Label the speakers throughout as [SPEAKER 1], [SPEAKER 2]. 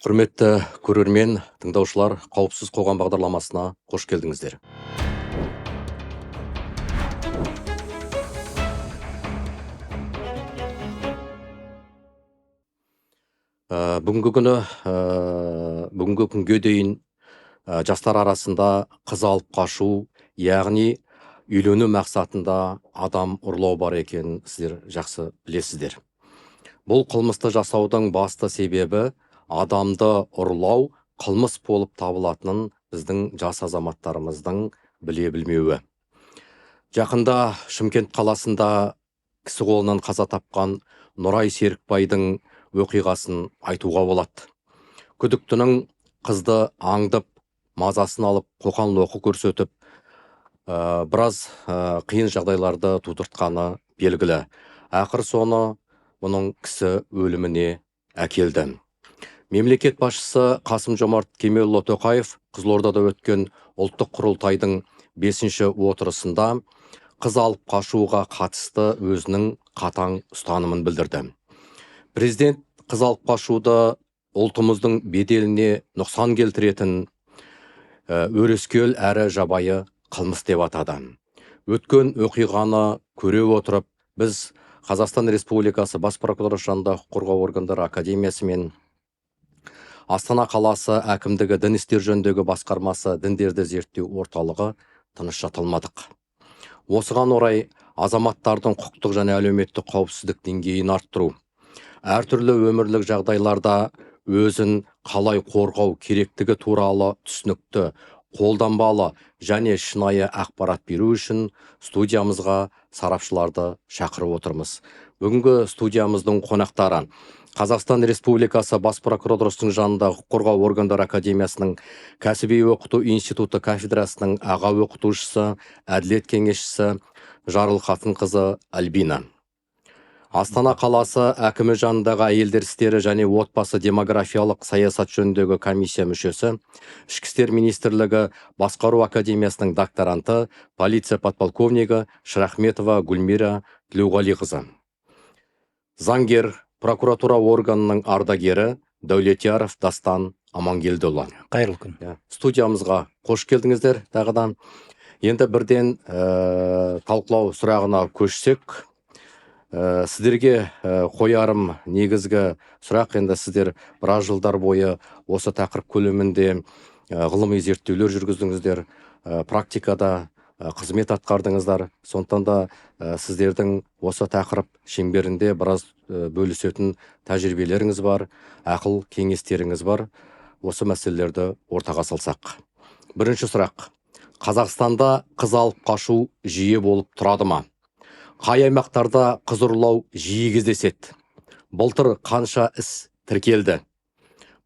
[SPEAKER 1] Құрметті көрермен, тыңдаушылар, қауіпсіз қоғам бағдарламасына қош келдіңіздер. Бүгінгі күнге дейін жастар арасында қыз алып қашу, яғни үйлену мақсатында адам ұрлау бар екенін сіздер жақсы білесіздер. Бұл қылмысты жасаудың басты себебі адамды ұрлау қылмыс болып табылатынын біздің жас азаматтарымыздың біле білмеуі. Жақында Шымкент қаласында кісі қолынан қаза тапқан Нұрай Серікбайдың оқиғасын айтуға болады. Күдіктінің қызды аңдып, мазасын алып, қоқан-лоққы көрсетіп, біраз қиын жағдайларды тудыртқаны белгілі. Ақыр соны бұның кісі өліміне әкелді. Мемлекет басшысы Қасым-Жомарт Кемелұлы Тоқаев Қызылордада өткен ұлттық құрылтайдың 5-ші отырысында қыз алып қашуға қатысты өзінің қатаң ұстанымын білдірді. Президент қыз алып қашуды ұлтымыздың беделіне нұқсан келтіретін өрескел әрі жабайы қылмыс деп атады. Өткен оқиғаны көре отырып, біз Қазақстан Республикасы Бас прокуратурасы жанындағы құқық қорғау органдары академиясы мен Астана қаласы әкімдігі дін істер жөніндегі басқармасы діндерді зерттеу орталығы тыныш жата алмадық. Осыған орай азаматтардың құқықтық және әлеуметтік қауіпсіздік деңгейін арттыру, әртүрлі өмірлік жағдайларда өзін қалай қорғау керектігі туралы түсінікті, қолданбалы және шынайы ақпарат беру үшін студиямызға сарапшыларды шақырып отырмыз. Бүгінгі студиямыздың қонақтары Қазақстан Республикасы Бас прокуратурасының жанындағы құқық қорғау органдары академиясының кәсіби оқыту институты кафедрасының аға оқытушысы, әділет кеңесшісі Жарылқасынқызы Альбина. Астана қаласы әкімі жанындағы әйелдер істері және отбасы демографиялық саясат жөніндегі комиссия мүшесі, Ішкі істер министрлігі басқару академиясының докторанты, полиция подполковнигі Шырахметова Гүлмира Тілеуғалиқызы. Заңгер, прокуратура органының ардагері Дәулетияров Дастан Амангелдіұлы.
[SPEAKER 2] Қайырлы күн.
[SPEAKER 1] Студиямызға қош келдіңіздер тағыдан. Енді бірден талқылау сұрағына көшсек, сіздерге қоярым негізгі сұрақ, енді сіздер біраз жылдар бойы осы тақырып көлемінде ғылыми зерттеулер жүргіздіңіздер, практикада қызмет атқардыңыздар. Сондықтан да сіздердің осы тақырып шеңберінде біраз бөлісетін тәжірибелеріңіз бар, ақыл кеңестеріңіз бар. Осы мәселелерді ортаға салсақ. Бірінші сұрақ. Қазақстанда қыз алып қашу жиі болып тұрады ма? Қай аймақтарда қыз ұрлау жиі кездеседі? Былтыр қанша іс тіркелді?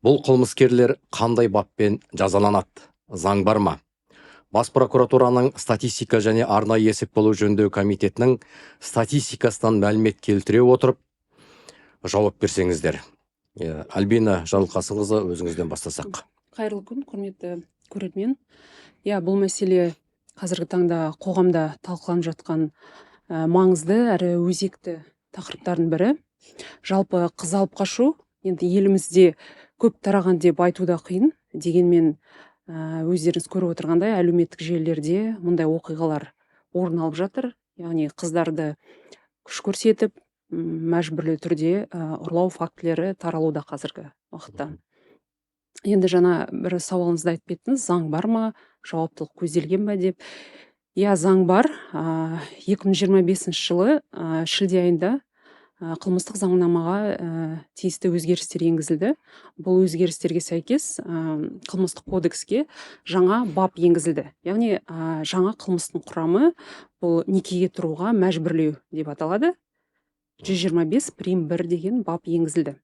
[SPEAKER 1] Бұл қылмыскерлер қандай баппен жазаланады? Заң бар ма? Бас прокуратураның статистика және арнайы есеп болу жөніндегі комитетінің статистикасынан мәлімет келтіре отырып, жауап берсеңіздер. Альбина Жарылқасынқызы, өзіңізден бастасақ.
[SPEAKER 3] Қайырлы күн, құрметті көрермен. Бұл мәселе қазіргі таңда қоғамда талқыланып жатқан маңызды әрі өзекті тақырыптардың бірі. Жалпы қыз алып қашу енді елімізде көп тараған деп айтуда қиын. Дегенмен өздеріңіз көріп отырғандай әлеуметтік желілерде мұндай оқиғалар орын алып жатыр. Яғни қыздарды күш көрсетіп, мәжбүрлі түрде ұрлау фактілері таралуда қазіргі уақытта. Енді жаңа бір сауалыңызда айтып кеттіңіз, заң бар ма, жауаптылық көзделген бе деп. Заң бар. 2025 жылы шілде айында қылмыстық заңнамаға тиісті өзгерістер енгізілді. Бұл өзгерістерге сәйкес қылмыстық кодекске жаңа бап енгізілді. Яғни жаңа қылмыстың құрамы бұл некеге тұруға мәжбүрлеу деп аталады. 125 прим 1 деген бап енгізілді.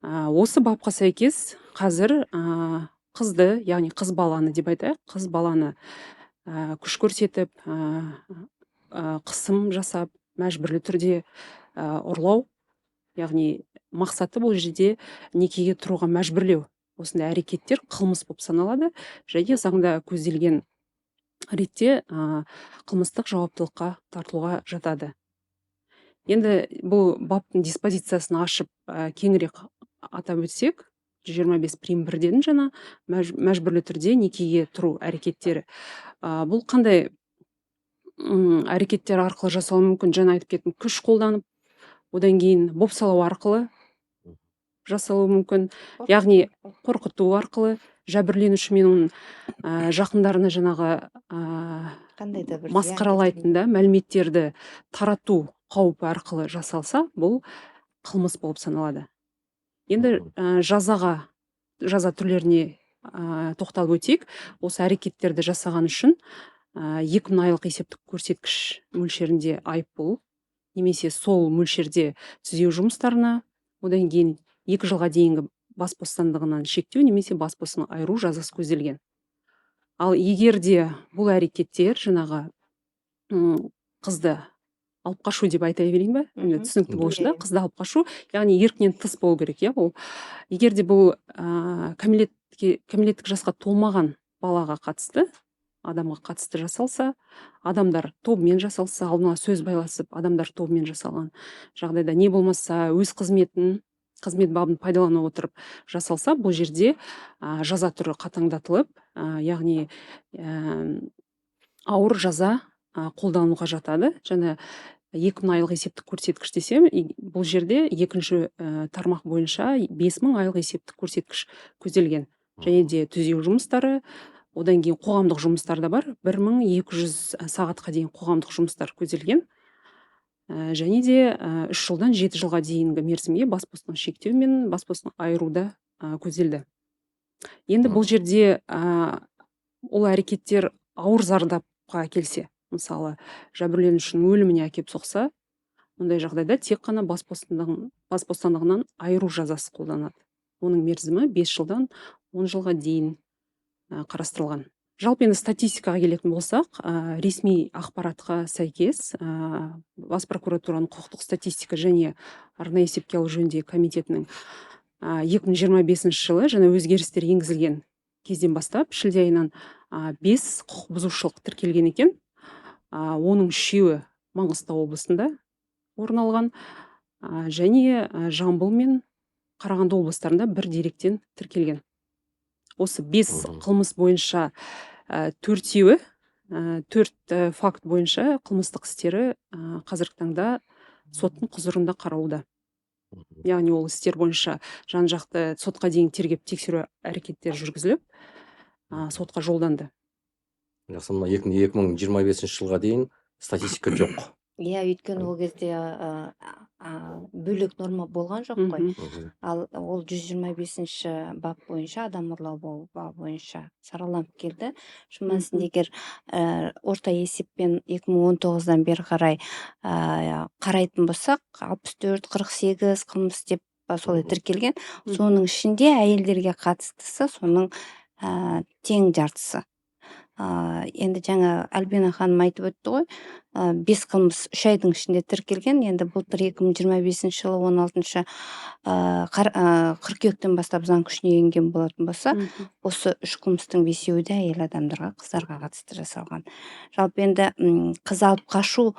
[SPEAKER 3] Осы бапқа сәйкес қазір қызды, яғни қыз баланы деп айтайық, қыз баланы күш көрсетіп, қысым жасап, мәжбүрлі түрде ұрлау, яғни мақсаты бұл жерде некеге тұруға мәжбүрлеу. Осындай әрекеттер қылмыс болып саналады, және заңда көзделген ретте қылмыстық жауаптылыққа тартылуға жатады. Енді бұл баптың диспозициясын ашып кеңірек атап өтсек, 125 прим 1 дедім жаңа, мәжбүрлі түрде некеге тұру әрекеттері. Бұл қандай әрекеттер арқылы жасалуы мүмкін? Жаңа айтып кеттім, күш қолданып, одан кейін бопсалау арқылы жасалуы мүмкін, яғни қорқыту арқылы, жәбірленуші мен оның жақындарына жаңағы
[SPEAKER 2] қандай да бір
[SPEAKER 3] масқаралайтын да мәліметтерді тарату қаупі арқылы жасалса, бұл қылмыс болып саналады. Енді жаза түрлеріне тоқталып өтейік. Осы әрекеттерді жасаған үшін 2000 айлық есептік көрсеткіш мөлшерінде айыппұл, немесе сол мөлшерде түзеу жұмыстарына, одан кейін 2 жылға дейінгі бас бостандығынан шектеу немесе бас бостандығынан айыру жазасы көзделген. Ал егер де бұл әрекеттер жаңағы қызды алып қашу деп айта берейін ба? Түсінікті болсын да, қызды алып қашу, яғни еркінен тыс болу керек, иә, бұл. Егер де бұл кәмелеттік жасқа толмаған балаға қатысты, адамға қатысты жасалса, адамдар тобымен жасалса, алдына сөз байласып, адамдар тобымен жасалған жағдайда, не болмаса өз қызмет бабын пайдалана отырып жасалса, бұл жерде жаза түрі қатаңдатылып, яғни ауыр жаза қолдануға жатады. Жаңа 2000 айлық есептік көрсеткіш десем, бұл жерде екінші тармақ бойынша 5000 айлық есептік көрсеткіш көзделген. Және де түзеу жұмыстары, одан кейін қоғамдық жұмыстар да бар. 1200 сағатқа дейін қоғамдық жұмыстар көзделген. Және де 3 жылдан 7 жылға дейінгі мерзімге бас бостандығынан шектеу мен бас бостандығынан айыруда көзделді. Енді бұл жерде ол әрекеттер ауыр зардапқа келсе, мысалы жәбірленушінің өліміне әкеп соқса, ондай жағдайда тек қана бас бостандығынан айыру жазасы қолданады. Оның мерзімі 5 жылдан 10 жылға дейін қарастырылған. Жалпы енді статистикаға келетін болсақ, ресми ақпаратқа сәйкес, бас прокуратураның құқықтық статистика және арнайы есепке алу жөніндегі комитетінің 2025 жылы жаңа өзгерістер енгізілген кезден бастап шілде айынан 5 құқық бұзушылық тіркелген екен. Оның 3-еуі Маңғыстау облысында орын алған, және Жамбыл мен Қарағанды облыстарында 1 деректен тіркелген. Осы 5 қылмыс бойынша 4-еуі, 4 факт бойынша қылмыстық істері қазіргі таңда соттың құзырында қаралуда. Яғни ол істер бойынша жан-жақты сотқа дейін тергеп тексеру әрекеттері жүргізіліп, сотқа жолданды.
[SPEAKER 1] Жақсы, 2025 жылға дейін статистика жоқ.
[SPEAKER 2] Иә, өйткені ол кезде бөлек норма болған жоқ қой. Ал ол 125 бап бойынша, адам ұрлау бабы бойынша сараланып келді. Шамасын егер орта есеппен 2019-дан бері қарай қарайтын болсақ, 64-48 қылмыс деп солай тіркелген. Соның ішінде әйелдерге қатыстысы соның тең жартысы. Енді жаңа Альбина ханым айтып өтті ғой, 5 қылмыс 3 айдың ішінде тіркелген. Енді былтыр 2025 жылы 16 қыркүйектен бастап заң күшіне енген болатын болса, осы 3 қылмыстың 5-еуі де әйел адамдарға, қыздарға қатысты жасалған. Жалпы енді қыз алып қашу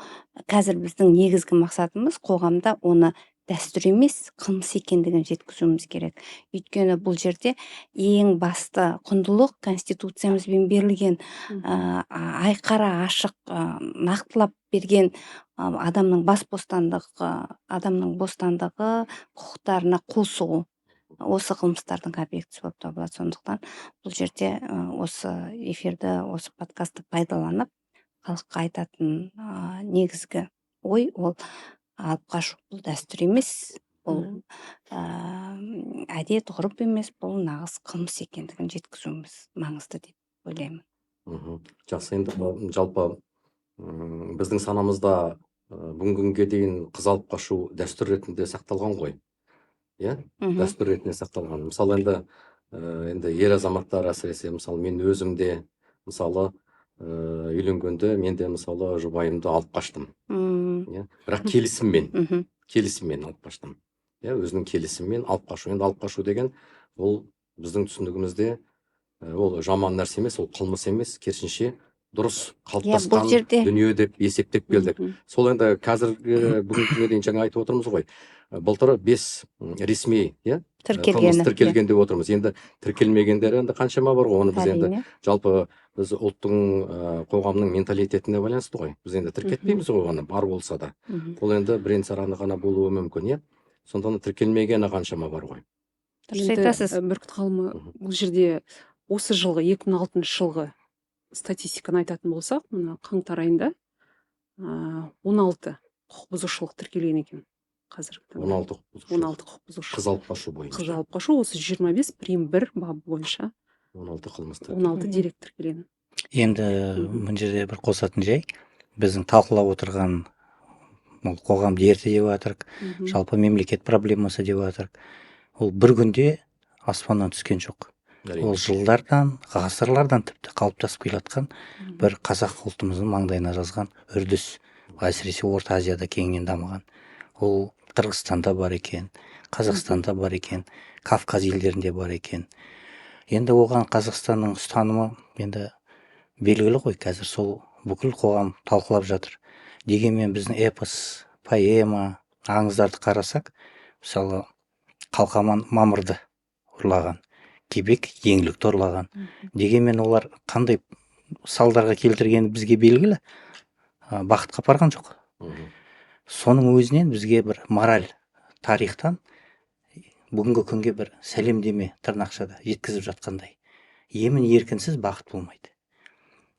[SPEAKER 2] қазір біздің негізгі мақсатымыз қоғамда оны дәстүр емес, қылмыс екендігін жеткізуіміз керек. Өйткені бұл жерде ең басты құндылық конституциямызбен берілген, айқара ашық, нақтылап берген адамның бас бостандығы, адамның бостандығы, құқықтарына қол сұғу осы қылмыстардың объектісі болып табылады. Сондықтан бұл жерде осы эфирді, осы подкастты пайдаланып, халыққа айтатын негізгі ой ол алып қашу бұл дәстүр емес, бұл әдет ғұрып емес, бұл нағыз қылмыс екендігін жеткізуіміз маңызды деп ойлаймын.
[SPEAKER 1] Жақсы, енді жалпы біздің санамызда бүгінгі күнге дейін қыз алып қашу дәстүр ретінде сақталған ғой. Иә, дәстүр ретінде сақталған. Мысалы енді ер азаматтар әсіресе, мысалы мен өзімде, мысалы үйленгенде мен де мысалы жұбайымды алып қаштым. Бірақ келісіммен алып қаштым. Өзінің келісіммен алып қашу. Енді алып қашу деген ол біздің түсінігімізде ол жаман нәрсе емес, ол қылмыс емес, керісінше дұрыс қалыптасқан дүние деп есептеп келдік. Сол енді қазіргі бүгінгі күнге дейін жаңа айтып отырмыз ғой. Былтыр 5 ресми
[SPEAKER 2] тіркелгені
[SPEAKER 1] тіркелген деп отырмыз. Енді тіркелмегендер енді қаншама бар ғой. Оны біз енді
[SPEAKER 2] әрине.
[SPEAKER 1] жалпы біз ұлттың қоғамның менталитетіне байланысты ғой. Біз енді тіркетпейміз ғой оны, бар болса да.
[SPEAKER 2] Мгм.
[SPEAKER 1] Бұл енді бірен сараны ғана болуы мүмкін, иә. Сондықтан тіркелмегені қаншама бар ғой.
[SPEAKER 2] Дұрыс
[SPEAKER 3] Енді
[SPEAKER 2] айтасыз.
[SPEAKER 3] Бүркіт ғалымы,
[SPEAKER 1] Мгм.
[SPEAKER 3] бұл жерде осы жылғы 2006 жылғы статистиканы айтатын болсақ, мына қаңтар айында 16 құқық бұзушылық тіркелген екен қазіргі таңда.
[SPEAKER 1] 16
[SPEAKER 3] 16 құқық бұзушылық.
[SPEAKER 1] қыз алып қашу бойынша.
[SPEAKER 3] Қыз алып қашу, осы 25 прим 1 бабы бойынша
[SPEAKER 1] 16 қылмысты.
[SPEAKER 3] 16
[SPEAKER 2] Мгм.
[SPEAKER 3] дерек тіркелген.
[SPEAKER 4] Енді мына жерде бір қосатын жай, біздің талқылап отырған бұл қоғам дерті деп жатырық,
[SPEAKER 3] Мгм.
[SPEAKER 4] жалпы мемлекет проблемасы деп жатырық. Ол бір күнде аспаннан түскен жоқ. Ол жылдардан, ғасырлардан тіпті қалыптасып келатқан бір қазақ ұлтымыздың маңдайына жазған үрдіс. Әсіресе Орта Азияда кеңінен дамыған. Ол Қырғызстанда бар екен, Қазақстанда бар екен, Кавказ елдерінде бар екен. Енді оған Қазақстанның ұстанымы енді белгілі ғой, қазір сол бүкіл қоғам талқылап жатыр. Дегенмен біздің эпос, поэма, аңыздарды қарасақ, мысалы Қалқаман мамырды ұрлаған, Кебек еңлікті ұрлаған. Дегенмен олар қандай салдарға келтіргені бізге белгілі, бақытқа апарған жоқ.
[SPEAKER 1] Мгм.
[SPEAKER 4] Соның өзінен бізге бір мораль тарихтан бүгінгі күнге бір сәлемдеме тырнақшада жеткізіп жатқандай. Емін еркінсіз бақыт болмайды.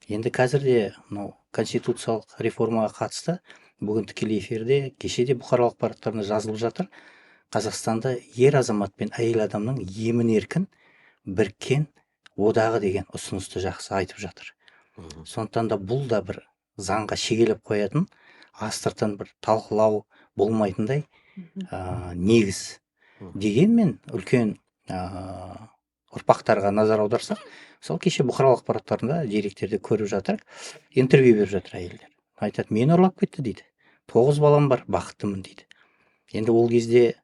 [SPEAKER 4] Енді қазірде мынау конституциялық реформаға қатысты бүгін тікелей эфирде, кеше де бұқаралық ақпараттарында жазылып жатыр. Қазақстанда ер азамат пен әйел адамның емін еркін біріккен одағы деген ұсынысты жақсы айтып жатыр.
[SPEAKER 1] Мгм.
[SPEAKER 4] Сондықтан да бұл да бір заңға шегелеп қоятын, астыртын бір талқылау болмайтындай негіз.
[SPEAKER 1] Мгм.
[SPEAKER 4] Дегенмен үлкен ұрпақтарға назар аударсақ, мысалы кеше бұқаралық ақпараттарында деректерде көріп жатыр, интервью беріп жатыр әйелдер. Айтады, мені ұрлап кетті дейді. 9 балам бар, бақыттымын дейді. Енді ол кезде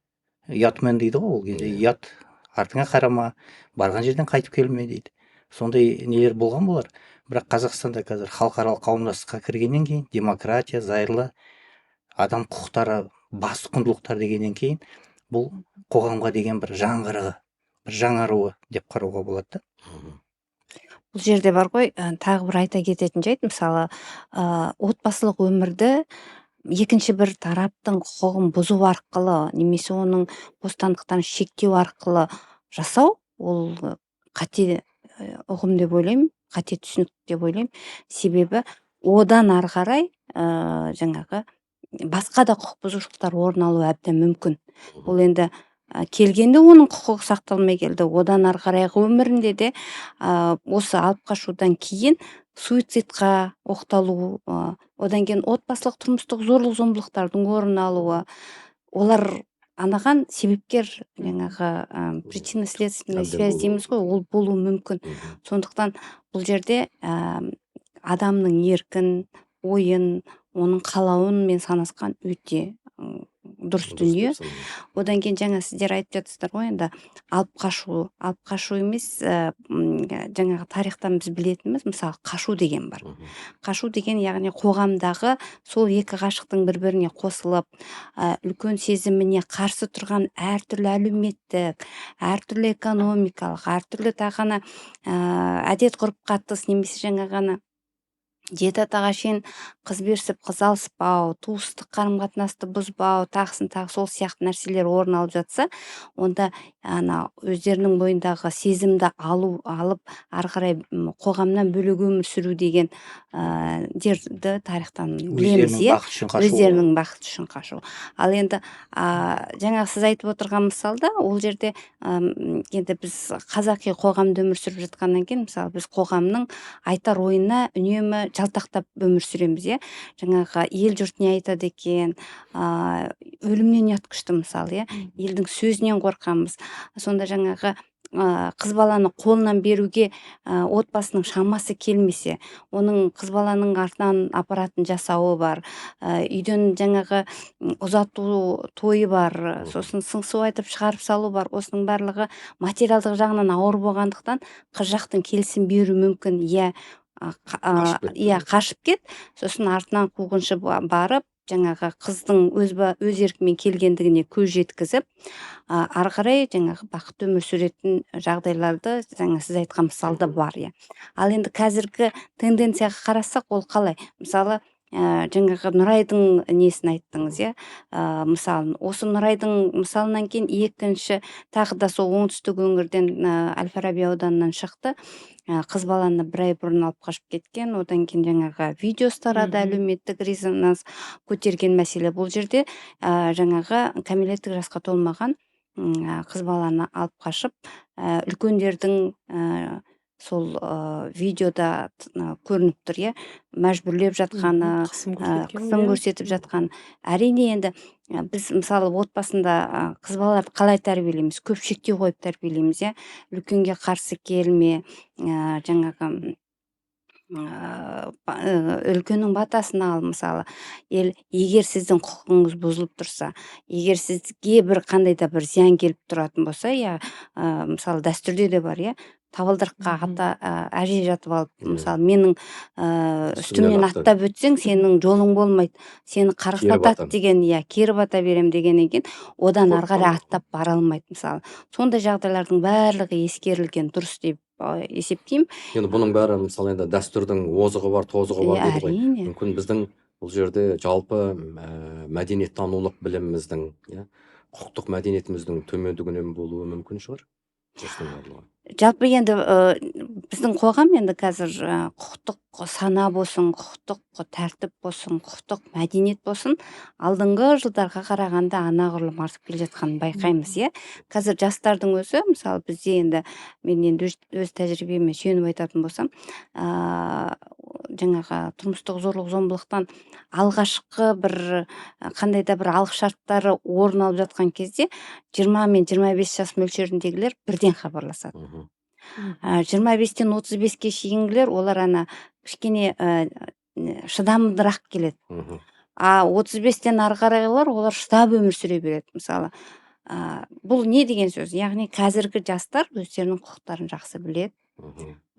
[SPEAKER 4] ұятмен дейді ғой, ол кезде ұят, артыңа қарама, барған жерден қайтып келме дейді. Сондай нелер болған болар. Бірақ Қазақстанда қазір халықаралық қауымдастыққа кіргеннен кейін, демократия, зайырлы адам құқықтары, басты құндылықтар дегеннен кейін, бұл қоғамға деген бір жаңғырығы, бір жаңаруы деп қарауға болады да.
[SPEAKER 1] Мгм.
[SPEAKER 2] Бұл жерде бар ғой, тағы бір айта кететін жайт, мысалы, отбасылық өмірді екінші бір тараптың құқығын бұзу арқылы немесе оның бостандықтарын шектеу арқылы жасау, ол қате ұғым деп ойлаймын, қате түсінік деп ойлаймын. Себебі одан ары қарай жаңағы басқа да құқық бұзушылықтар орын алуы әбден мүмкін. Ол енді келгенде оның құқығы сақталмай келді. Одан ары қарайғы өмірінде де осы алып қашудан кейін суицидқа оқталу, одан кейін отбасылық тұрмыстық зорлық зомбылықтардың орын алуы, олар анаған себепкер, жаңағы причинно-следственная
[SPEAKER 1] Әбден
[SPEAKER 2] связь
[SPEAKER 1] болуы
[SPEAKER 2] дейміз ғой, ол болуы мүмкін.
[SPEAKER 1] Мгм.
[SPEAKER 2] Сондықтан бұл жерде адамның еркін, ойын, оның қалауын мен санасқан өте дұрыс дүние. Одан кейін жаңа сіздер айтып жатсыздар ғой, енді алып қашу емес, жаңағы тарихтан біз білетініміз, мысалы қашу деген бар.
[SPEAKER 1] Мгм.
[SPEAKER 2] Қашу деген яғни қоғамдағы сол екі ғашықтың бір-біріне қосылып, үлкен сезіміне қарсы тұрған әртүрлі әлеуметтік, әртүрлі экономикалық, әртүрлі тағана әдет ғұрыпқа тыс немесе жаңа ғана жеті атаға шейін қыз берісіп қыз алыспау, туыстық қарым-қатынасты бұзбау, тағысын тағы сол сияқты нәрселер орын алып жатса, онда өздерінің бойындағы сезімді алып, ары қарай қоғамнан бөлек өмір сүру деген дерді тарихтан білеміз, өздерінің бақыты үшін қашу. Ал енді жаңағы сіз айтып отырған мысалда, ол жерде енді біз қазақи қоғамда өмір сүріп жатқаннан кейін, мысалы біз қоғамның айтар ойына үнемі жалтақтап өмір сүреміз, иә. Жаңағы ел жұрт не айтады екен, өлімнен ұят күшті мысалы, иә. Елдің сөзінен қорқамыз. Сонда жаңағы қыз баланы қолынан беруге отбасының шамасы келмесе, оның қыз баланың артынан апаратын жасауы бар, үйден жаңағы ұзату тойы бар, сосын сыңсу айтып шығарып салу бар. Осының барлығы материалдық жағынан ауыр болғандықтан қыз жақтың келісім беру мүмкін, қашып кет, сосын артынан қуғыншы барып жаңағы қыздың өз еркімен келгендігіне көз жеткізіп, ары қарай жаңағы бақытты өмір сүретін жағдайларды жаңа сіз айтқан мысалда бар, иә. Ал енді қазіргі тенденцияға қарасақ, ол қалай? Мысалы, жаңағы Нұрайдың несін айттыңыз, иә. Мысалын, осы Нұрайдың мысалынан кейін екінші тағы да сол оңтүстік өңірден Әл-Фараби ауданынан шықты. Қыз баланы бір ай бұрын алып қашып кеткен, одан кейін жаңағы видеосы тарады, әлеуметтік резонанс көтерген мәселе. Бұл жерде жаңағы кәмелеттік жасқа толмаған қыз баланы алып қашып, үлкендердің сол видеода көрініп тұр, иә, мәжбүрлеп жатқаны, қысым көрсетіп жатқан. Әрине енді біз мысалы отбасында қыз балаларды қалай тәрбиелейміз? Көп шектеу қойып тәрбиелейміз, иә. Үлкенге қарсы келме, жаңағы үлкеннің батасын ал, мысалы. Егер сіздің құқығыңыз бұзылып тұрса, егер сізге бір қандай да бір зиян келіп тұратын болса, иә, мысалы дәстүрде де бар, иә, табалдырыққа әже жатып алып, мысалы менің үстімнен аттап өтсең, сенің жолың болмайды, сені қарғатады деген, иә, кері бата берем дегеннен кейін одан ары қарай аттап бара алмайды, мысалы. Сондай жағдайлардың барлығы ескерілген дұрыс деп есептеймін.
[SPEAKER 1] Енді бұның бәрі мысалы енді дәстүрдің озығы бар, тозығы бар дейді ғой.
[SPEAKER 2] Әрине.
[SPEAKER 1] Мүмкін біздің бұл жерде жалпы мәдениеттанулық біліміміздің, құқықтық мәдениетіміздің төмендігінен болуы мүмкін шығар.
[SPEAKER 2] Жалпы енді біздің қоғам енді қазір құқықтық сана болсын, құқықтық тәртіп болсын, құқықтық мәдениет болсын, алдыңғы жылдарға қарағанда анағұрлым артып келе жатқанын байқаймыз, иә. Қазір жастардың өзі, мысалы бізде енді, мен енді өз тәжірибеме сүйеніп айтатын болсам, жаңағы тұрмыстық зорлық зомбылықтан алғашқы бір қандай да бір алғышарттары орын алып жатқан кезде 20 мен 25 жас мөлшеріндегілер бірден хабарласады. 25-тен 35-ке шейінгілер олар кішкене шыдамдырақ келеді. 35-тен ары қарайлар олар шыдап өмір сүре береді, мысалы. Бұл не деген сөз? Яғни қазіргі жастар өздерінің құқықтарын жақсы біледі,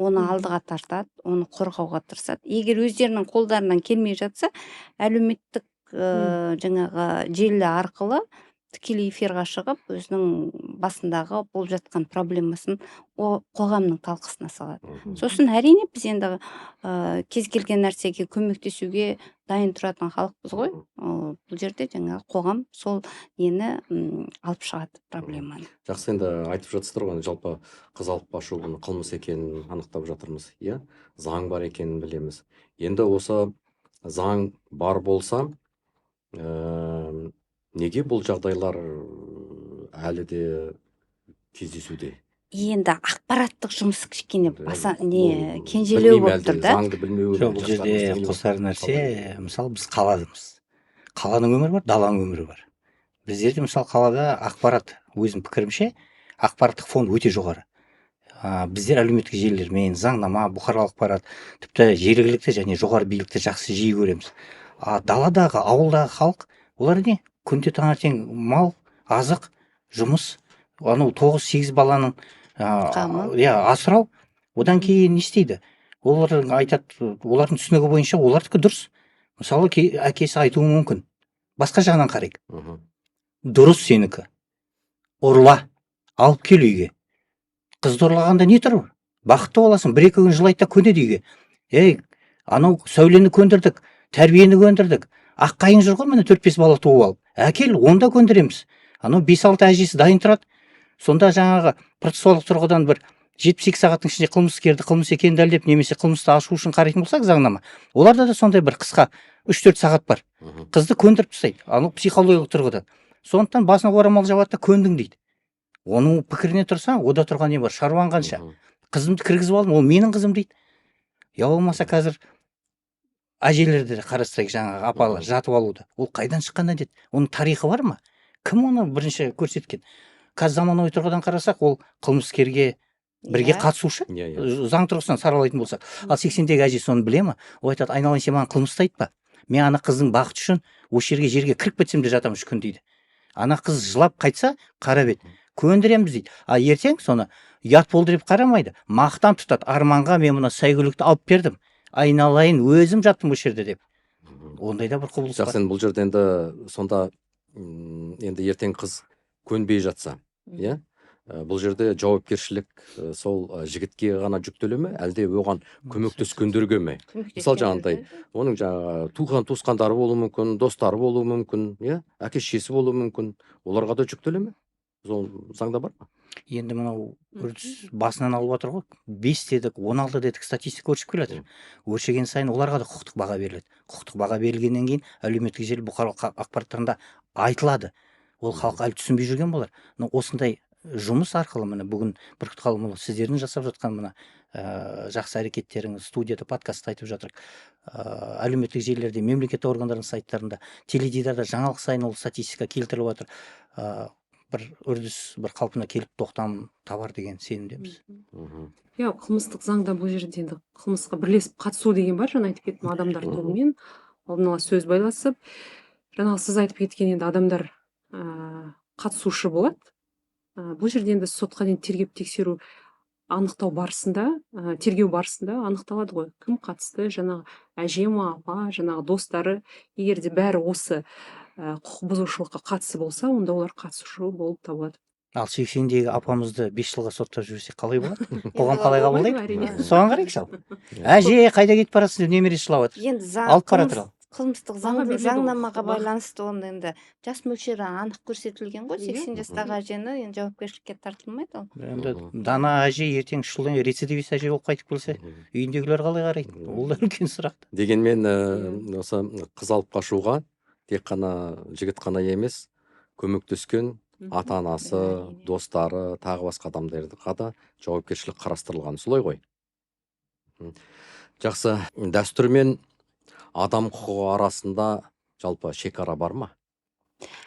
[SPEAKER 2] оны алдыға тартады, оны қорғауға тырысады. Егер өздерінің қолдарынан келмей жатса, әлеуметтік жаңағы желі арқылы тікелей эфирға шығып, өзінің басындағы болып жатқан проблемасын қоғамның талқысына салады. Сосын әрине біз енді кез келген нәрсеге көмектесуге дайын тұратын халықпыз ғой. Бұл жерде жаңағы қоғам сол нені алып шығады проблеманы.
[SPEAKER 1] Жақсы, енді айтып жатсыздар ғой, жалпы қыз алып қашу қылмыс екенін анықтап жатырмыз, иә? Заң бар екенін білеміз. Енді осы заң бар болса, неге бұл жағдайлар әлі де кездесуде?
[SPEAKER 2] Енді ақпараттық жұмыс кішкене кенжелеу болып тұр да.
[SPEAKER 1] Заңды білмеу.
[SPEAKER 4] Бұл жерде қосар нәрсе, мысалы біз қаладымыз. Қаланың өмірі бар, даланың өмірі бар. Біздерде мысалы қалада ақпарат, өзім пікірімше, ақпараттық фон өте жоғары. Біздер әлеуметтік желілермен, заңнама, бұқаралық ақпарат, тіпті жергілікті және жоғары билікті жақсы жиі көреміз. Даладағы, ауылдағы халық, олар не? Күнде таңертең мал, азық, жұмыс, 9-8 баланың асырау, одан кейін не істейді? Олар айтады, олардың түсінігі бойынша олардікі дұрыс. Мысалы, әкесі айтуы мүмкін. Басқа жағынан қарайық. Дұрыс сенікі. Ұрла, алып кел үйге. Қызды ұрлағанда не тұр? Бақытты боласың, 1-2 күн жылайды да көнеді үйге. Анау сәулені көндірдік, тәрбиені көндірдік. Аққайың жүр ғой, міне 4-5 бала туып алып. Әкел, онда көндіреміз. Анау 5-6 әжесі дайын тұрады. Сонда жаңағы процессуалдық тұрғыдан бір 72 сағаттың ішінде қылмыскерді қылмыс екенін дәлелдеп, немесе қылмысты ашу үшін қарайтын болсақ заңнама, оларда да сондай бір қысқа 3-4 сағат бар. Қызды көндіріп тастайды, анау психологиялық тұрғыдан. Сондықтан басына орамал жабады да көндің дейді. Оның пікіріне тұрсаң, ода тұрған не бар? Шаруаң қанша? Қызымды кіргізіп алдым, ол менің қызым дейді. Я болмаса қазір әжелерді қарастырайық, жаңағы апалар жатып алуды. Ол қайдан шыққанда деді? Оның тарихы бар ма? Кім оны бірінші көрсеткен? Қазір заманауи тұрғыдан қарасақ, ол қылмыскерге бірге қатысушы. Заң тұрғысынан саралайтын болсақ. Ал 80-дегі әжесі оны біле ме? Ол айтады, айналайын, сен маған қылмысты айтпа. Мен ана қыздың бақыты үшін осы жерге кіріп кетсем де жатамын 3 күн дейді. Ана қыз жылап қайтса, қарап еді. Көндіреміз дейді. Ертең соны ұят болды деп қарамайды. Мақтан тұтады. Арманға мен мына сәйгүлікті алып бердім. Айналайын, өзім жаттым осы жерде деп. ондай да бір құбылыс
[SPEAKER 1] жақсы,
[SPEAKER 4] бар.
[SPEAKER 1] енді бұл жерде енді сонда енді ертең қыз көнбей жатса, иә, бұл жерде жауапкершілік сол жігітке ғана жүктеле ме, әлде оған көмектескендерге ме? Мысалы жаңағындай, оның жаңағы туған туысқандары болуы мүмкін, достары болуы мүмкін, иә, әке шешесі болуы мүмкін, оларға да жүктеле ме? Сол заңда бар ма?
[SPEAKER 4] Енді мынау үрдіс басынан алып отыр ғой. 5 дедік, 16 дедік, статистика өршіп келе жатыр. Өршіген сайын оларға да құқықтық баға беріледі. Құқықтық баға берілгеннен кейін әлеуметтік желі бұқаралық ақпараттарында айтылады. Ол халық әлі түсінбей жүрген болар. Но осындай жұмыс арқылы міне бүгін Бүркіт Қалымұлы сіздердің жасап жатқан мына жақсы әрекеттеріңіз, студияда, подкастта айтып жатырық. Әлеуметтік желілерде, мемлекет органдарының сайттарында, теледидарда жаңалық сайын ол статистика келтіріліп жатыр. Бір үрдіс бір қалпына келіп тоқтам табар деген сенімдеміз.
[SPEAKER 3] Иә, қылмыстық заңда бұл жерде енді қылмысқа бірлесіп қатысу деген бар, жаңа айтып кеттім, адамдар тобымен алдын ала сөз байласып, жаңағы сіз айтып кеткен енді адамдар қатысушы болады. Бұл жерде енді сотқа дейін тергеп тексеру анықтау барысында, тергеу барысында анықталады ғой, кім қатысты, жаңағы әже ма, апа, жаңағы достары, егер де бәрі осы құқық бұзушылыққа қатысы болса, онда олар қатысушы болып табылады.
[SPEAKER 4] Ал 80-дегі апамызды 5 жылға соттап жіберсе қалай болады? Қоғам қалай қабылдайды?
[SPEAKER 3] Әрине.
[SPEAKER 4] Соған қарайықшы ал. Әже, қайда кетіп барасыз деп немересі жылап жатыр.
[SPEAKER 2] Енді
[SPEAKER 4] Алып бара тұр ал.
[SPEAKER 2] қылмыстық заңнамаға байланысты оны енді жас мөлшері анық көрсетілген ғой. 80 жастағы әжені енді жауапкершілікке тартылмайды ол.
[SPEAKER 4] Енді дана әже ертең 3 жылдан кейін рецидивист әже болып қайтып келсе, үйіндегілер қалай қарайды? Ол да үлкен сұрақ.
[SPEAKER 1] Дегенмен осы қыз алып қашуға тек қана жігіт қана емес, көмектескен ата анасы, достары, тағы басқа адамдарға да жауапкершілік қарастырылған, солай ғой. Жақсы, дәстүр мен адам құқығы арасында жалпы шекара бар ма?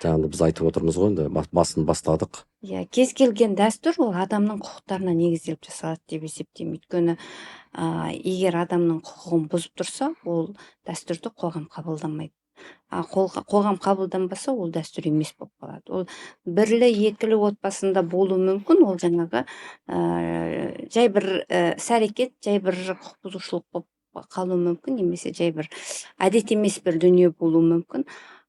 [SPEAKER 1] Жаңағыда біз айтып отырмыз ғой, енді басын бастадық.
[SPEAKER 2] Иә, кез келген дәстүр ол адамның құқықтарына негізделіп жасалады деп есептеймін. Өйткені егер адамның құқығын бұзып тұрса, ол дәстүрді қоғам қабылдамайды. Қоғам қабылданбаса, ол дәстүр емес болып қалады. Ол бірлі, екілі отбасында болуы мүмкін, ол жаңағы жай бір іс-әрекет, жай бір құқық бұзушылық болып қалуы мүмкін, немесе жай бір әдет емес бір дүние болуы мүмкін.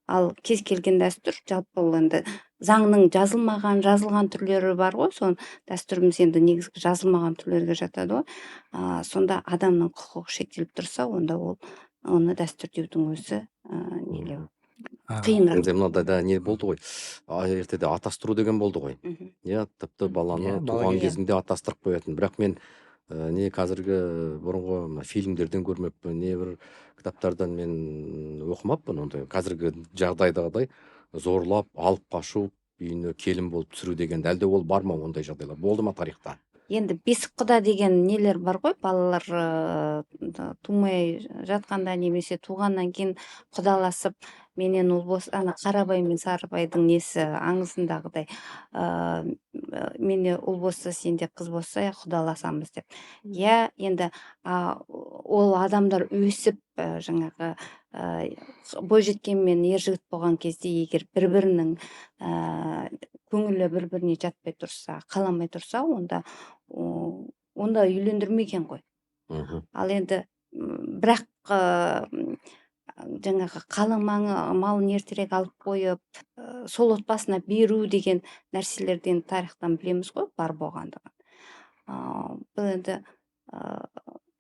[SPEAKER 2] Ал кез келген дәстүр жалпы ол енді заңның жазылмаған, жазылған түрлері бар ғой, сон дәстүріміз енді негізгі жазылмаған түрлерге жатады ғой. Сонда адамның құқығы шектеліп тұрса, онда оны дәстүр деудің өзі нелеу қиын.
[SPEAKER 1] Енді мынандай да не болды ғой, ертеде атастыру деген болды ғой. Иә, тіпті баланы туған кезінде атастырып қоятын. Бірақ мен не қазіргі бұрынғы фильмдерден көрмеппін, не бір кітаптардан мен оқымаппын ондай. Қазіргі жағдайдағыдай зорлап, алып қашу, үйіне келін болып түсіру деген, әлде ол бар ма ондай жағдайлар? Болды ма тарихта?
[SPEAKER 2] Енді бесік құда деген нелер бар ғой, балалар тумай жатқанда немесе туғаннан кейін құдаласып, менен ұл болса, Қарабай мен Сарыбайдың несі аңызындағыдай, менен ұл болса, сенде қыз болса, құдаласамыз деп. Иә, енді ол адамдар өсіп жаңағы бойжеткенмен ер жігіт болған кезде, егер бір-бірінің көңілі бір-біріне жатпай тұрса, қаламай тұрса, онда үйлендірмеген ғой. Ал енді бірақ жаңағы қалың малын ертерек алып қойып, сол отбасына беру деген нәрселерден тарихтан білеміз ғой, бар болғандығын. Бұл енді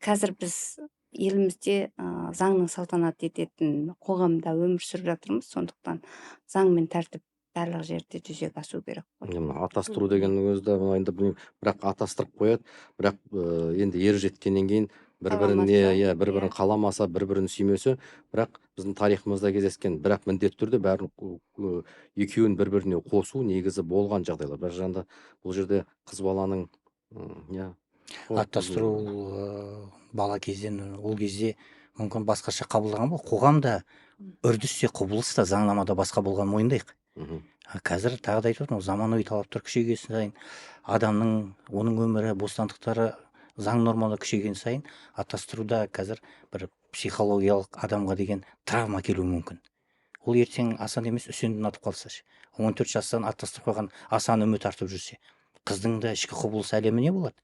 [SPEAKER 2] қазір біз елімізде заңның салтанат ететін қоғамда өмір сүріп жатырмыз, сондықтан заң мен тәртіп барлық жерде жүзеге асу керек қой.
[SPEAKER 1] Атастыру дегеннің өзі де енді білмеймін, бірақ атастырып қояды, бірақ енді ер жеткеннен кейін бір-бірін қаламаса, бір-бірін сүймесе, бірақ біздің тарихымызда кездескен, бірақ міндетті түрде бәрін екеуін бір-біріне қосу негізі болған жағдайлар. Бір жағында бұл жерде қыз баланың
[SPEAKER 4] аттастыру бала кезден, ол кезде мүмкін басқаша қабылдаған бол. Қоғамда үрдіс те құбылыс та заңнамада басқа болған мойындайық. Қазір тағы да айтып отырмын, заманауи талаптар күшейген сайын, адамның, оның өмірі, бостандықтары, заң нормалары күшейген сайын, аттастыруда қазір бір психологиялық адамға деген травма келуі мүмкін. Ол ертең Асан емес Үсенді ұнатып қалса, 14 жастан аттастырып қойған Асан үміт артып жүрсе, қыздың да ішкі құбылыс әлемі не болады?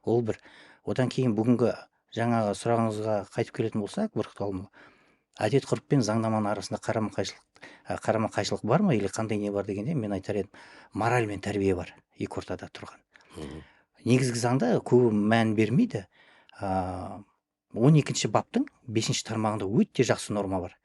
[SPEAKER 4] Ол бір. Одан кейін бүгінгі жаңағы сұрағыңызға қайтып келетін болсақ, Бүркіт Қалымұлы, әдет ғұрып пен заңнаманың арасында қарама қайшылық бар ма или қандай не бар дегенде мен айтар едім, мораль мен тәрбие бар екі ортада тұрған. Негізгі заңда көбі мән бермейді. 12-ші баптың 5-ші тармағында өте жақсы норма бар.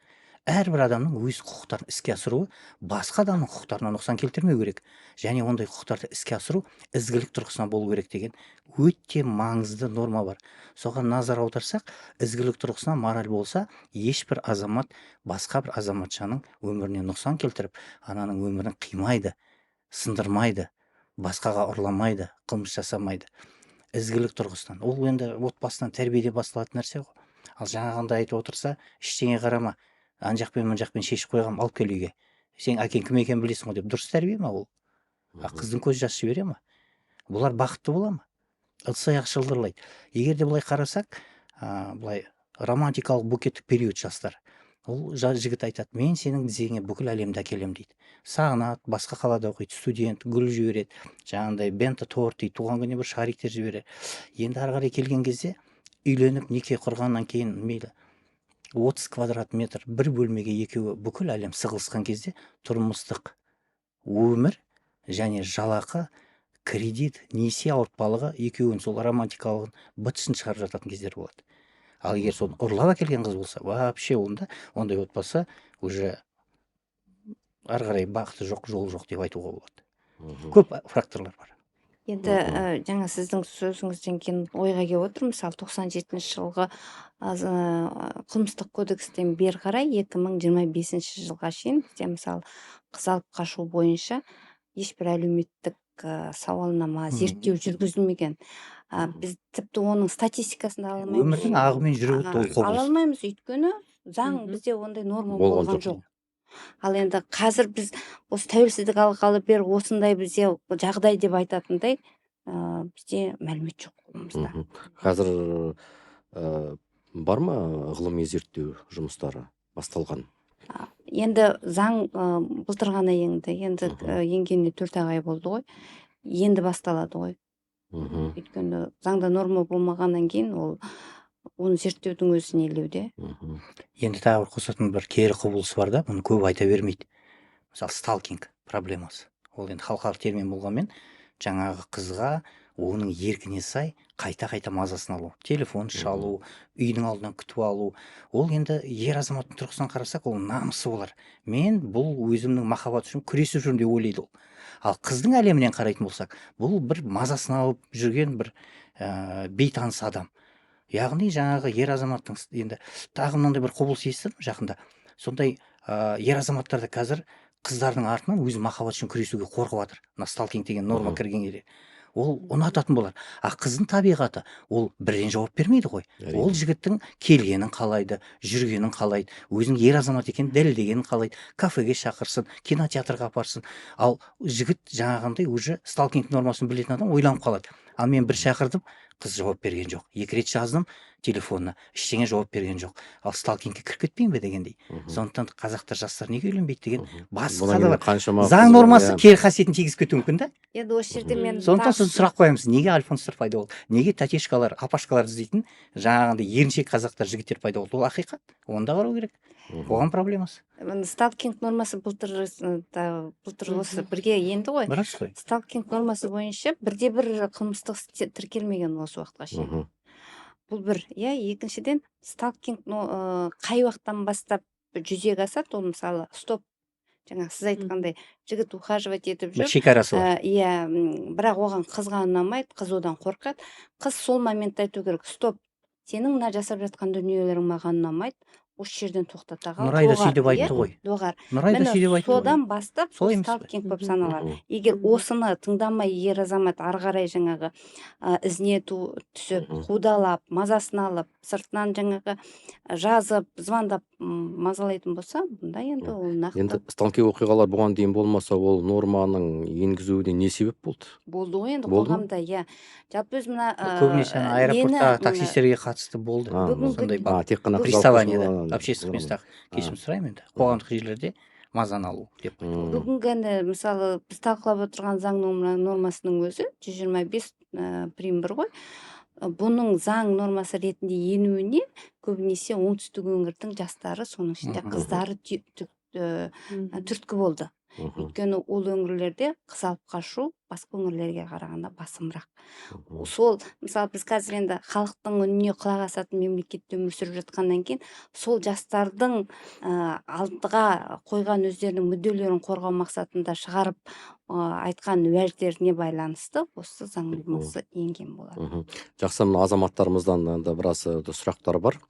[SPEAKER 4] Әрбір адамның өз құқықтарын іске асыруы басқа адамның құқықтарына нұқсан келтірмеу керек, және ондай құқықтарды іске асыру ізгілік тұрғысынан болу керек деген өте маңызды норма бар. Соған назар аударсақ, ізгілік тұрғысынан мораль болса, ешбір азамат басқа бір азаматшаның өміріне нұқсан келтіріп, ананың өмірін қимайды, сындырмайды, басқаға ұрламайды, қылмыс жасамайды. Ізгілік тұрғысынан. Ол енді отбасынан тәрбиеде басталатын нәрсе ғой. Ал жаңағында айтып отырса, ештеңе қарама, ан жақпен мын жақпен шешіп қойғам, алып кел үйге. Сен әкең кім екенін білесің ғой деп, дұрыс тәрбие ма ол? Қыздың көз жасы жібере ма? Бұлар бақытты бола ма? Ыдыс-аяқ шылдырлайды. Егер де былай қарасақ, былай романтикалық букеттік период жастар. Ол жігіт айтады, мен сенің дізеңе бүкіл әлемді әкелем дейді. Сағынады, басқа қалада оқиды, студент, гүл жібереді, жаңағындай бенті торт дейді, туған күніне бір шариктер жібереді. Енді ары қарай келген кезде үйленіп неке құрғаннан кейін мейлі 30 квадрат метр бір бөлмеге екеуі бүкіл әлем сығылысқан кезде тұрмыстық өмір және жалақы, кредит, несие ауыртпалығы екеуін сол романтикалығын бытышын шығарып жататын кездер болады. Ал егер соны ұрлап әкелген қыз болса, вообще ондай отбасы уже ары қарай бақыты жоқ, жолы жоқ деп айтуға болады. Көп факторлар бар.
[SPEAKER 2] Енді жаңа сіздің сөзіңізден кейін ойға келіп отыр, мысалы 97 жылғы қылмыстық кодекстен бері қарай 2025 жылға шейін бізде мысалы қыз алып қашу бойынша ешбір әлеуметтік сауалнама, зерттеу жүргізілмеген. Біз тіпті оның статистикасын ала алмаймыз.
[SPEAKER 4] Өмірдің ағымен жүруі толық құбылыс.
[SPEAKER 2] Ала алмаймыз, өйткені заң бізде ондай норма болған жоқ. Ал енді қазір біз осы тәуелсіздік алғалы бері осындай бізде жағдай деп айтатындай бізде мәлімет жоқ қолымызда.
[SPEAKER 1] Қазір бар ма ғылыми зерттеу жұмыстары басталған?
[SPEAKER 2] Енді заң былтыр ғана енді енгеніне 4 ай болды ғой. Енді басталады ғой. Өйткені заңда норма болмағаннан кейін оны зерттеудің өзі нелеуде.
[SPEAKER 4] Енді тағы бір қосатын бір кері құбылыс бар да, бұны көп айта бермейді. Мысалы, сталкинг проблемасы. Ол енді халықаралық термин болғанмен, жаңағы қызға оның еркіне сай қайта мазасын алу, телефон шалу, үйдің алдынан күтіп алу. Ол енді ер азаматтың тұрғысынан қарасақ, ол намысы олар. Мен бұл өзімнің махаббат үшін күресіп жүрмін деп ойлайды ол. Ал қыздың әлемінен қарайтын болсақ, бұл бір мазасын алып жүрген бір бейтаныс адам. Яғни жаңағы ер азаматтың енді тағы мынандай бір құбылыс естідім жақында. Сондай ер азаматтар да қазір қыздардың артынан өз махаббат үшін күресуге қорқып жатыр. Мына сталкинг деген норма кірген кезде. Ол ұнататын болар. Қыздың табиғаты, ол бірден жауап бермейді ғой. Ол жігіттің келгенін қалайды, жүргенін қалайды, өзінің ер азамат екенін дәлелдегенін қалайды, кафеге шақырсын, кинотеатрға апарсын. Ал жігіт жаңағындай уже сталкинг нормасын білетін адам ойланып қалады. Ал мен бір шақырдым, қыз жауап берген жоқ. 2 рет жаздым телефонына, ештеңе жауап берген жоқ. Ал сталкингке кіріп кетпейін бе дегендей. Сондықтан қазақтар жастар неге үйленбейді деген басқа да бар. Заң нормасы кері қасиетін тигізіп кетуі мүмкін да?
[SPEAKER 2] Енді осы жерде мен
[SPEAKER 4] сондықтан сіз сұрақ қоямыз, неге альфонстар пайда болды? Неге тәтешкалар, апашкалар іздейтін жаңағындай еріншек қазақтар, жігіттер пайда болды? Ол ақиқат. Оны да қарау керек. Оған проблемасы.
[SPEAKER 2] Сталкинг нормасы былтыр осы бірге енді ғой.
[SPEAKER 4] Рас қой.
[SPEAKER 2] Сталкинг нормасы бойынша бірде-бір қылмыстық іс тіркелмеген осы уақытқа шейін. Бұл бір, екіншіден сталкинг қай уақыттан бастап жүзеге асады, ол мысалы стоп. Жаңа сіз айтқандай жігіт ухаживать етіп жүр.
[SPEAKER 4] Бір шекарасы бар.
[SPEAKER 2] Бірақ оған қызға ұнамайды, қыз одан қорқады. Қыз сол моментте айту керек, стоп. Сенің мына жасап жатқан дүниелерің маған ұнамайды. Осы жерден тоқтата қал.
[SPEAKER 4] Нұрай да сөйтіп айтты ғой.
[SPEAKER 2] Доғар.
[SPEAKER 4] Міне
[SPEAKER 2] содан бастап сталкинг болып саналады. Егер осыны тыңдамай ер азамат ары қарай жаңағы ізіне түсіп, қудалап, мазасын алып, сыртынан жаңағы жазып, звондап мазалайтын болса, бұнда енді ол нақты.
[SPEAKER 1] Енді сталкинг оқиғалар бұған дейін болмаса, ол норманың енгізуіне не себеп болды?
[SPEAKER 2] Болды ғой енді қоғамда, жалпы өз мына
[SPEAKER 4] көбінесе аэропорттағы таксистерге қатысты болды. Сондай
[SPEAKER 1] тек қана
[SPEAKER 4] приставанияда, общественных местах, кешірім сұраймын енді, қоғамдық жерлерде мазаны алу деп қойды.
[SPEAKER 2] Бүгінгі мысалы біз талқылап отырған заң нормасының өзі 125 прим 1 ғой. бұның заң нормасы ретінде енуіне көбінесе оңтүстік өңірдің жастары, соның ішінде
[SPEAKER 4] Мгм.
[SPEAKER 2] қыздары түрткі болды.
[SPEAKER 1] Мгм.
[SPEAKER 2] Өйткені ол өңірлерде қыз алып қашу басқа өңірлерге қарағанда басымырақ.
[SPEAKER 1] Мгм.
[SPEAKER 2] Сол мысалы біз қазір енді халықтың үніне құлақ асатын мемлекетте өмір сүріп жатқаннан кейін сол жастардың алдыға қойған өздерінің мүдделерін қорғау мақсатында шығарып айтқан уәждеріне байланысты осы заң нормасы енген болады.
[SPEAKER 1] Мгм. Жақсы, мына азаматтарымыздан енді біраз сұрақтар бар.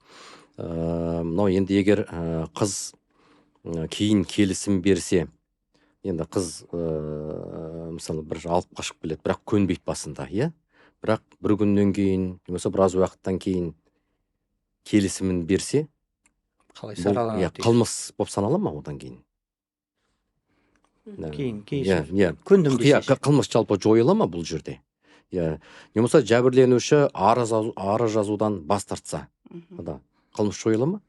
[SPEAKER 1] Мынау енді егер қыз кейін келісім берсе, енді қыз мысалы бір алып қашып келеді, бірақ көнбейді басында, иә? Бірақ бір күннен кейін, немесе біраз уақыттан кейін келісімін берсе,
[SPEAKER 4] қалай
[SPEAKER 1] бұл
[SPEAKER 4] сараланады дейсіз?
[SPEAKER 1] қылмыс болып санала ма одан кейін?
[SPEAKER 4] Кейін
[SPEAKER 1] Иә,
[SPEAKER 4] көндім
[SPEAKER 1] иә,
[SPEAKER 4] десе.
[SPEAKER 1] қылмыс жалпы жойыла ма бұл жерде? Иә, немесе жәбірленуші арыз жазудан бас тартса,
[SPEAKER 2] Мгм.
[SPEAKER 1] да, қылмыс жойыла ма?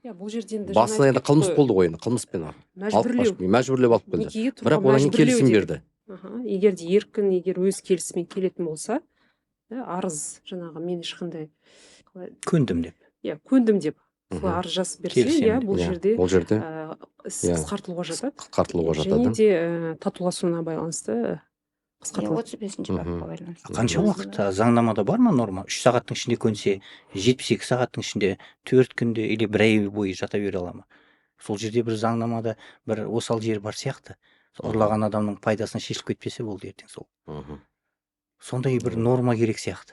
[SPEAKER 3] Иә, бұл жерде енді
[SPEAKER 1] Басында енді қылмыс болды ғой, енді қылмыспен мәжбүрлеп алып келді.
[SPEAKER 3] некеге тұруға
[SPEAKER 1] Бірақ одан кейін
[SPEAKER 3] мәжбүрлеу
[SPEAKER 1] келісім
[SPEAKER 3] деп.
[SPEAKER 1] берді.
[SPEAKER 3] Егер де еркін, егер өз келісімен келетін болса, арыз жаңағы мен ешқандай
[SPEAKER 4] Көндім деп.
[SPEAKER 3] иә көндім деп
[SPEAKER 1] Мгм.
[SPEAKER 3] арыз жазып берсе,
[SPEAKER 4] Келісемін
[SPEAKER 3] иә
[SPEAKER 4] деп.
[SPEAKER 3] бұл
[SPEAKER 1] Иә,
[SPEAKER 3] жерде
[SPEAKER 1] ол жерде
[SPEAKER 3] іс
[SPEAKER 1] иә.
[SPEAKER 3] қысқартылуға жатады.
[SPEAKER 1] қысқартылуға
[SPEAKER 3] Және
[SPEAKER 1] жатады.
[SPEAKER 3] де татуласуына байланысты қысқартылады.
[SPEAKER 2] 35-ші бапқа байланысты.
[SPEAKER 4] Қанша
[SPEAKER 1] Мгм.
[SPEAKER 4] уақыт заңнамада бар ма норма? 3 сағаттың ішінде көнсе, 72 сағаттың ішінде, 4 күнде или бір ай бойы жата бере ала ма? Сол жерде бір заңнамада бір осал жер бар сияқты. Ұрлаған адамның пайдасына шешіліп кетпесе болды ертең сол.
[SPEAKER 1] Мгм.
[SPEAKER 4] Сондай бір норма керек сияқты.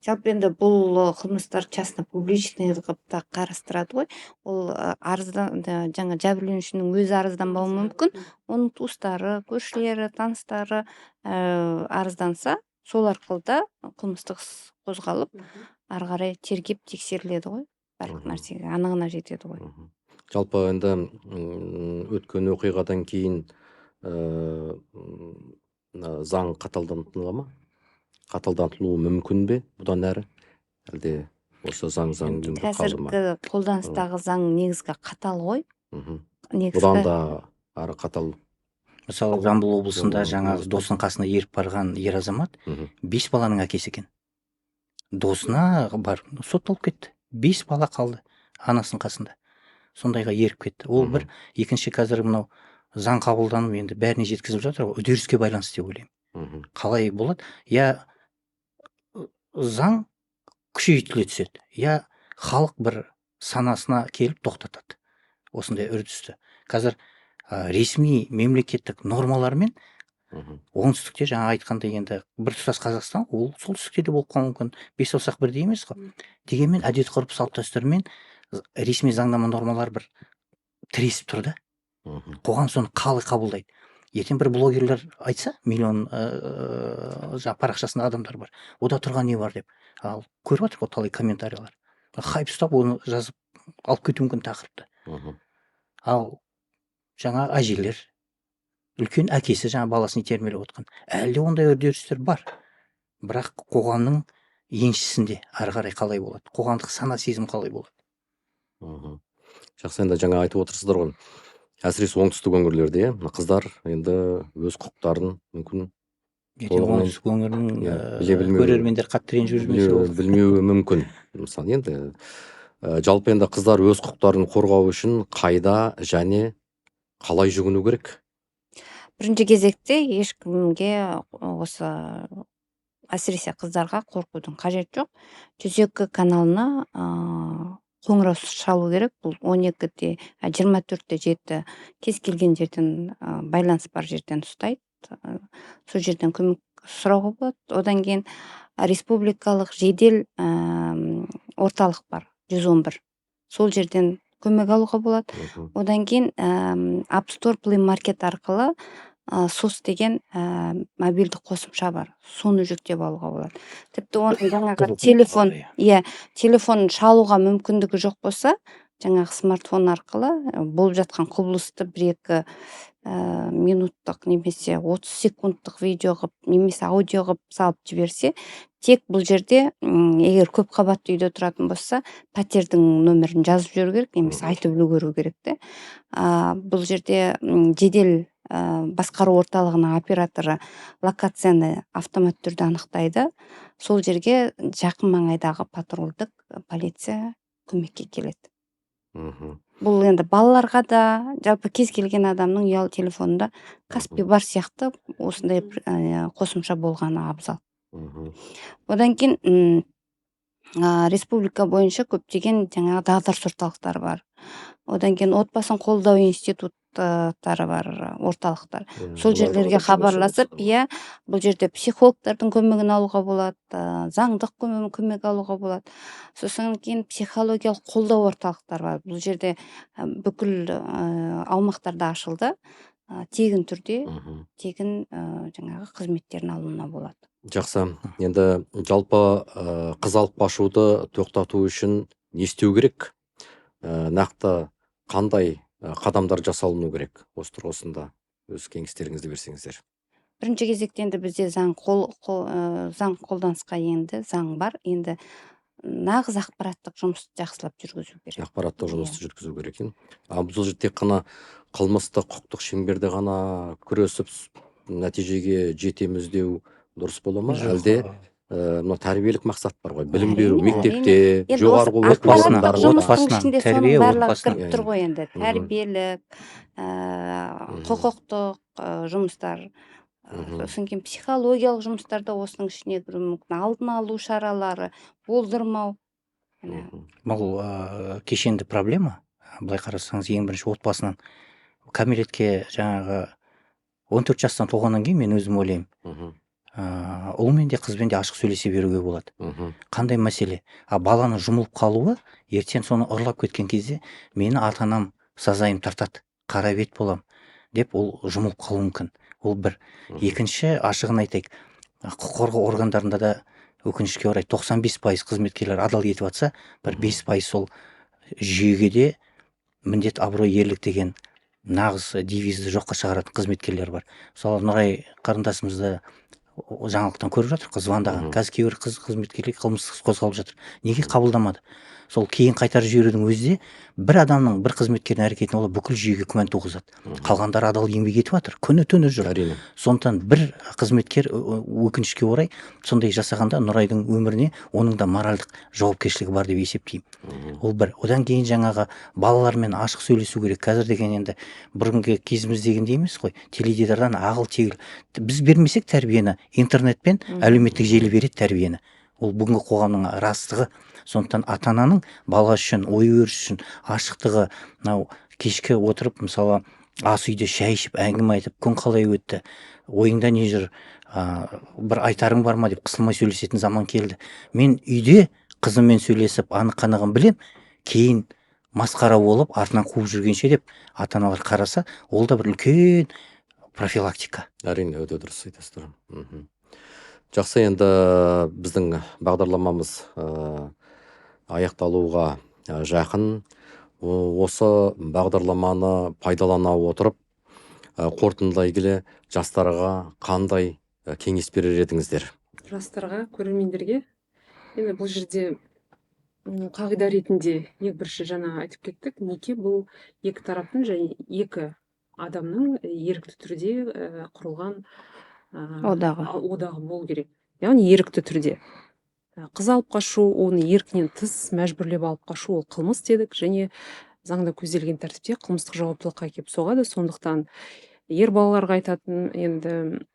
[SPEAKER 2] Жалпы енді бұл қылмыстар частно публичный қылып та қарастырады ғой. Ол арыздан жаңа жәбірленушінің өзі арызданбауы мүмкін. Оның туыстары, көршілері, таныстары арызданса, сол арқылы да қылмыстық іс қозғалып, ары қарай тергеп тексеріледі ғой. Барлық
[SPEAKER 1] Мгм.
[SPEAKER 2] нәрсеге анығына жетеді ғой.
[SPEAKER 1] Мгм. Жалпы енді өткен оқиғадан кейін заң қаталдатыла ма? Қаталдатылуы мүмкін бе бұдан әрі? Әлде осы заң күйінде қалды ма?
[SPEAKER 2] Қазіргі қолданыстағы заң негізгі қатал ғой.
[SPEAKER 1] Мгм.
[SPEAKER 2] Негізгі
[SPEAKER 1] Бұдан да ары қатал.
[SPEAKER 4] Мысалы Жамбыл облысында
[SPEAKER 1] Болуы
[SPEAKER 4] жаңағы
[SPEAKER 1] мүмкін.
[SPEAKER 4] досының қасына еріп барған ер азамат
[SPEAKER 1] Мгм.
[SPEAKER 4] 5 баланың әкесі екен. Досына бар сотталып кетті. 5 бала қалды анасының қасында. Сондайға еріп кетті. Ол бір екінші қазір мынау заң қабылданып енді бәріне жеткізіп жатыр ғой. Үдеріске байланысты деп ойлаймын.
[SPEAKER 1] Мгм.
[SPEAKER 4] Қалай болады? Я заң күшейтіле түседі. Я халық бір санасына келіп тоқтатады. Осындай үрдісті. Қазір ресми мемлекеттік нормалармен
[SPEAKER 1] Мгм.
[SPEAKER 4] оңтүстікте жаңа айтқандай енді біртұтас Қазақстан, ол солтүстікте де болып қалуы мүмкін. Бес саусақ бірдей емес қой. Дегенмен әдет ғұрып салт дәстүрмен ресми заңнама нормалары бір тіресіп тұр да.
[SPEAKER 1] Мгм.
[SPEAKER 4] Қоғам соны қалай қабылдайды? Ертең бір блогерлер айтса, миллион парақшасында адамдар бар. Ода тұрған не бар деп. Ал көріп жатыр ғой талай комментарийлар. Хайп ұстап оны жазып алып кетуі мүмкін тақырыпты.
[SPEAKER 1] Мгм.
[SPEAKER 4] Ал жаңа әжелер, үлкен әкесі жаңа баласын итермелеп отқан. Әлде ондай үдерістер бар. Бірақ қоғамның еншісінде ары қарай қалай болады? Қоғамдық сана сезім қалай болады?
[SPEAKER 1] Мгм. Жақсы, енді жаңа айтып отырсыздар ғой. Әсіресе оңтүстік өңірлерде, иә, мына қыздар енді өз құқықтарын мүмкін
[SPEAKER 4] Ертең
[SPEAKER 1] толығымен,
[SPEAKER 4] оңтүстік өңірінің
[SPEAKER 1] иә, біле білмеуі-
[SPEAKER 4] көрермендер қатты ренжіп жүрмесе ол.
[SPEAKER 1] білмеуі мүмкін. Мысалы енді жалпы енді қыздар өз құқықтарын қорғау үшін қайда және қалай жүгіну керек?
[SPEAKER 2] Бірінші кезекте ешкімге осы әсіресе қыздарға қорқудың қажет жоқ. 102 каналына қоңырау шалу керек. Бұл 12-де 24-те 7 кез келген жерден байланыс бар жерден ұстайды. Сол жерден көмек сұрауға болады. Одан кейін республикалық жедел орталық бар 111. Сол жерден көмек алуға болады.
[SPEAKER 1] Мгм.
[SPEAKER 2] Одан кейін App Store Play Market арқылы SOS деген мобильді қосымша бар. Соны жүктеп алуға болады. Тіпті оның жаңағы телефон шалуға мүмкіндігі жоқ болса, жаңағы смартфон арқылы болып жатқан құбылысты бір-екі минуттық немесе 30 секундтық видео қылып немесе аудио қылып салып жіберсе, тек бұл жерде егер көп қабатты үйде тұратын болса, пәтердің нөмірін жазып жіберу керек, немесе айтып үлгеру керек те. Бұл жерде жедел басқару орталығының операторы локацияны автомат түрде анықтайды. Сол жерге жақын маңайдағы патрульдік полиция көмекке келеді.
[SPEAKER 1] Мгм.
[SPEAKER 2] Бұл енді балаларға да, жалпы кез келген адамның ұялы телефонында Каспи бар сияқты осындай қосымша болғаны абзал.
[SPEAKER 1] Мгм.
[SPEAKER 2] Одан кейін республика бойынша көптеген жаңағы дағдарыс орталықтары бар. Одан кейін отбасын қолдау институттары бар, орталықтар. Сол жерлерге хабарласып, бұл жерде психологтардың көмегін алуға болады, заңдық көмек алуға болады. Сосын кейін психологиялық қолдау орталықтары бар. Бұл жерде бүкіл аумақтарда ашылды. Тегін түрде,
[SPEAKER 1] Мгм.
[SPEAKER 2] тегін жаңағы қызметтерін алуына болады.
[SPEAKER 1] Жақсы. Енді жалпы қыз алып қашуды тоқтату үшін не істеу керек? Нақты қандай қадамдар жасалыну керек? Осы тұрғысында өз кеңестеріңізді берсеңіздер.
[SPEAKER 2] Бірінші кезекте енді бізде заң қолданысқа енді, заң бар. Енді нағыз ақпараттық жұмысты жақсылап жүргізу керек.
[SPEAKER 1] Ақпараттық жұмысты жүргізу керек екен. Бұл жерде тек қана қылмыстық құқықтық шеңберде ғана күресіп нәтижеге жетеміз деу дұрыс бола ма? Әлде мына тәрбиелік мақсат бар ғой. Білім беру мектепте, жоғарғы оқу орындарында.
[SPEAKER 2] Жұмыстың ішінде соның барлығы кіріп
[SPEAKER 1] отбасынан.
[SPEAKER 2] тұр ғой енді. Тәрбиелік, құқықтық жұмыстар, сосын кейін психологиялық жұмыстарда осының ішіне кіруі мүмкін. Алдын алу шаралары, болдырмау.
[SPEAKER 4] Бұл кешенді проблема. Былай қарасаңыз, ең бірінші отбасынан. Кәмелетке жаңағы 14 жастан толғаннан кейін мен өзім ойлаймын. Ұлмен де қызбен де ашық сөйлесе беруге болады. Қандай мәселе? Баланы жұмылып қалуы, ертең соны ұрлап кеткен кезде мені ата-анам сазайым тартады, қара бет болам деп ол жұмылып қалуы мүмкін. Ол бір. Екінші, ашығын айтайық, құқық қорғау органдарында да өкінішке орай 95% қызметкерлер адал етіп жатса, бір 5% сол жүйеге де міндет, абырой, ерлік деген нағыз девизді жоққа шығаратын қызметкерлер бар. Мысалы, Нұрай қарындасымызды жаңалықтан көріп жатыр, звондаған. Қазір кейбір қызметкерлер қылмыстық қозғалып жатыр. Неге қабылдамады? Сол кейін қайтарып жіберудің өзі бір адамның, бір қызметкердің әрекетін олар бүкіл жүйеге күмән туғызады. Қалғандары адал еңбек етіп жатыр, күні-түні жүр. Сондықтан бір қызметкер өкінішке орай сондай жасағанда Нұрайдың өміріне оның да моральдық жауапкершілігі бар деп есептеймін. Ол бір. Одан кейін жаңағы балалармен ашық сөйлесу керек. Қазір деген енді бұрынғы кезіміздегіндей емес қой. Теледидардан ағыл-тегіл. Біз бермесек тәрбиені, интернетпен әлеуметтік желі береді тәрбиені. Ол бүгінгі қоғамның растығы. Сондықтан ата-ананың бала үшін, ой-өріс үшін ашықтығы, мынау кешкі отырып, мысалы, ас үйде шай ішіп, әңгіме айтып, күн қалай өтті, ойыңда не жүр, бір айтарың бар ма деп қысылмай сөйлесетін заман келді. Мен үйде қызыммен сөйлесіп, анық-қанығын білем, кейін масқара болып, артынан қуып жүргенше деп ата-аналар қараса, ол да бір үлкен профилактика.
[SPEAKER 1] Әрине, өте дұрыс айтасыздар. Жақсы, енді біздің бағдарламамыз аяқталуға жақын. Осы бағдарламаны пайдалана отырып, қорытындылай келе жастарға қандай кеңес берер едіңіздер?
[SPEAKER 3] Жастарға, көрермендерге, енді бұл жерде қағида ретінде ең бірінші жаңа айтып кеттік, неке бұл екі тараптың және екі адамның ерікті түрде құрылған одағы болу керек. Яғни ерікті түрде. Қыз алып қашу, оны еркінен тыс мәжбүрлеп алып қашу, ол қылмыс дедік, және заңда көзделген тәртіпте қылмыстық жауаптылыққа келіп соғады. Сондықтан ер балаларға айтатын, енді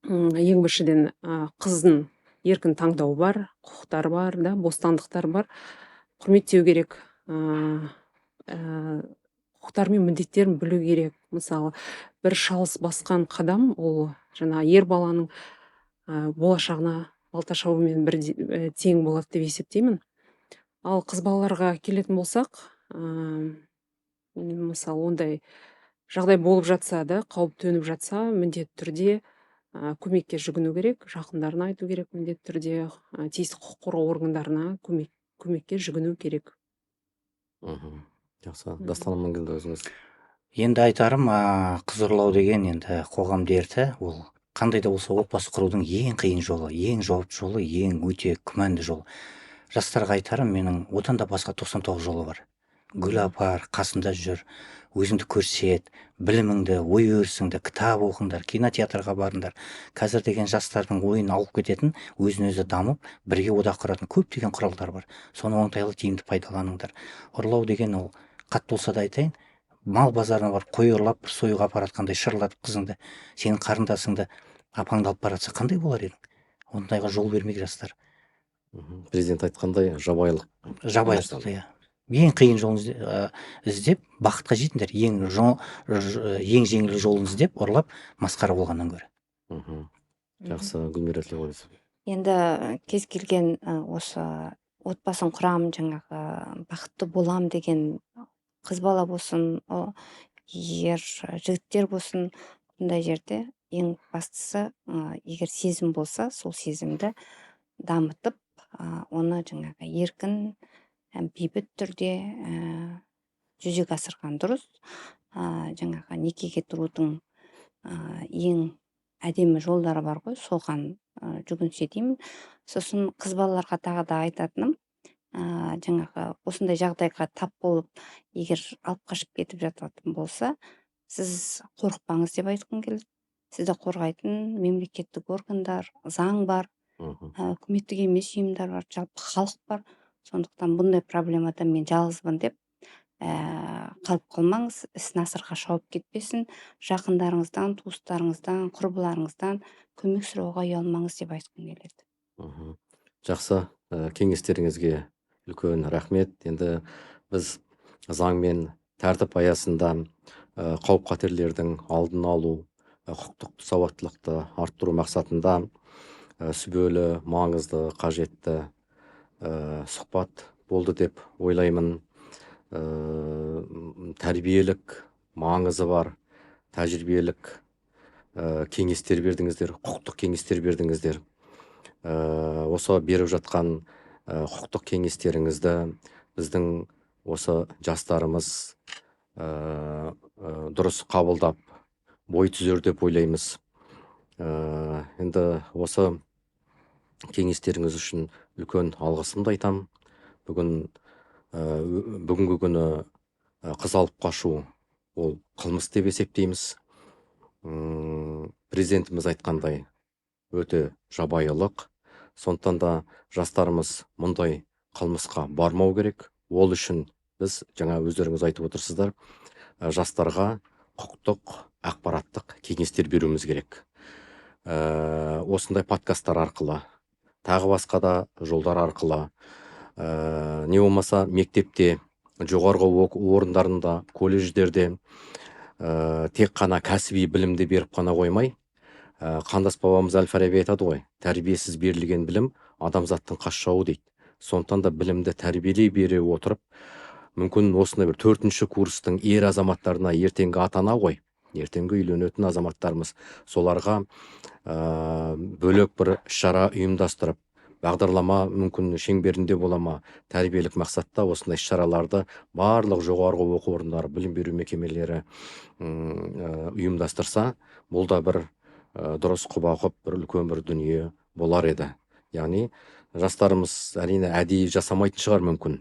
[SPEAKER 3] ең біріншіден қыздың еркін таңдауы бар, құқықтары бар, бостандықтары бар, құрметтеу керек, құқықтары мен міндеттерін білу керек. Мысалы, бір шалыс басқан қадам, ол жаңа ер баланың болашағына балта шабумен бір тең болады деп есептеймін. Ал қыз балаларға келетін болсақ, мысалы, ондай жағдай болып жатса да, қауіп төніп жатса, міндетті түрде көмекке жүгіну керек, жақындарына айту керек, міндетті түрде тиісті құқық қорғау органдарына көмекке жүгіну керек.
[SPEAKER 1] Жақсы. Дастан Амангелді, өзіңіз.
[SPEAKER 4] Енді айтарым, қыз ұрлау деген енді қоғам дерті, ол қандай да болса отбасы құрудың ең қиын жолы, ең жауапты жолы, ең өте күмәнді жолы. Жастарға айтарым, менің одан да басқа 99 жолы бар. Гүл апар, қасында жүр, өзіңді көрсет, біліміңді, ой өрісіңді, кітап оқыңдар, кинотеатрға барыңдар. Қазір деген жастардың ойын алып кететін, өзін өзі дамып, бірге одақ құратын көптеген құралдар бар. Соны оңтайлы тиімді пайдаланыңдар. Ұрлау деген ол қатты болса да айтайын, мал базарына барып қой ұрлап бір союға апаратқандай шырылдатып қызыңды, сенің қарындасыңды, апаңды алып баратса қандай болар едің? Ондайға жол бермейік жастар.
[SPEAKER 1] Президент айтқандай жабайылық.
[SPEAKER 4] Жабайылықты, иә. Ең қиын жолын іздеп, бақытқа жетіңдер. Ең жеңіл жолын іздеп, ұрлап, масқара болғаннан гөрі.
[SPEAKER 1] Жақсы, Гүлмира Тілеуқызы.
[SPEAKER 2] Енді кез келген осы отбасын құрам, жаңағы бақытты болам деген қыз бала болсын, ер жігіттер болсын, бұндай жерде ең бастысы, егер сезім болса, сол сезімді дамытып, оны жаңағы еркін, бейбіт түрде жүзеге асырған дұрыс. Жаңағы некеге тұрудың ең әдемі жолдары бар ғой, соған жүгінсе деймін. Сосын қыз балаларға тағы да айтатыным, жаңағы осындай жағдайға тап болып, егер алып қашып кетіп жататын болса, сіз қорықпаңыз деп айтқым келеді. Сізді қорғайтын мемлекеттік органдар, заң бар, үкіметтік емес ұйымдар бар, жалпы халық бар. Сондықтан бұндай проблемада мен жалғызбын деп қалып қалмаңыз, іс насырға шауып кетпесін, жақындарыңыздан, туыстарыңыздан, құрбыларыңыздан көмек сұрауға ұялмаңыз деп айтқым келеді.
[SPEAKER 1] Жақсы, кеңестеріңізге үлкен рахмет. Енді біз заң мен тәртіп аясында қауіп қатерлердің алдын алу, құқықтық сауаттылықты арттыру мақсатында сүбелі, маңызды, қажетті сұхбат болды деп ойлаймын. Тәрбиелік маңызы бар, тәжірибелік кеңестер бердіңіздер, құқықтық кеңестер бердіңіздер. Осы беріп жатқан құқықтық кеңестеріңізді біздің осы жастарымыз дұрыс қабылдап, бой түзер деп ойлаймыз. Енді осы кеңестеріңіз үшін үлкен алғысымды айтам. Бүгінгі күні қыз алып қашу ол қылмыс деп есептейміз. Президентіміз айтқандай өте жабайылық. Сондықтан да жастарымыз мұндай қылмысқа бармау керек. Ол үшін біз, жаңа өздеріңіз айтып отырсыздар, жастарға құқықтық, ақпараттық кеңестер беруіміз керек. Осындай подкасттар арқылы, тағы басқа да жолдар арқылы, не болмаса мектепте, жоғарғы оқу орындарында, колледждерде тек қана кәсіби білімді беріп қана қоймай, қандас бабамыз Әл-Фараби айтады ғой, тәрбиесіз берілген білім адамзаттың қас жауы дейді. Сондықтан да білімді тәрбиелей бере отырып, мүмкін осындай бір 4-ші курстың ер азаматтарына ертеңгі ата-ана ғой, ертеңгі үйленетін азаматтарымыз, соларға бөлек бір шара ұйымдастырып, бағдарлама мүмкін шеңберінде болама, тәрбиелік мақсатта осындай шараларды барлық жоғарғы оқу орындары, білім беру мекемелері ұйымдастырса, бұл да бір дұрыс құба-құп бір үлкен бір дүние болар еді. Яғни жастарымыз әрине әдейі жасамайтын шығар мүмкін,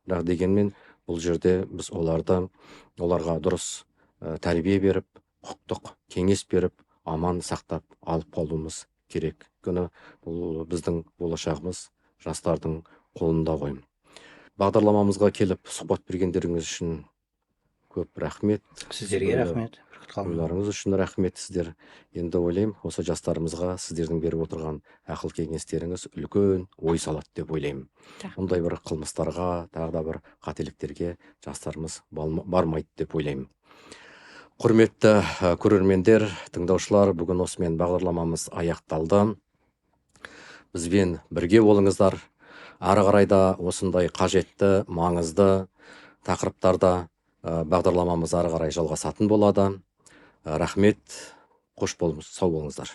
[SPEAKER 1] бірақ дегенмен бұл жерде біз оларға дұрыс тәрбие беріп, құқықтық кеңес беріп, аман сақтап алып қалуымыз керек. Күні бұл біздің болашағымыз жастардың қолында ғой. Бағдарламамызға келіп сұхбат бергендеріңіз үшін көп рахмет.
[SPEAKER 4] Сіздерге рахмет.
[SPEAKER 1] Ойларыңыз үшін рахмет сіздер. Енді ойлаймын, осы жастарымызға сіздердің беріп отырған ақыл кеңестеріңіз үлкен ой салады деп ойлаймын. Мұндай бір қылмыстарға, тағы да бір қателіктерге жастарымыз бармайды деп ойлаймын. Құрметті көрермендер, тыңдаушылар, бүгін осымен бағдарламамыз аяқталды. Бізбен бірге болыңыздар. Ары қарай да осындай қажетті, маңызды тақырыптарда бағдарламамыз ары қарай жалғасатын болады. Рахмет, қош болыңыз, сау болыңыздар.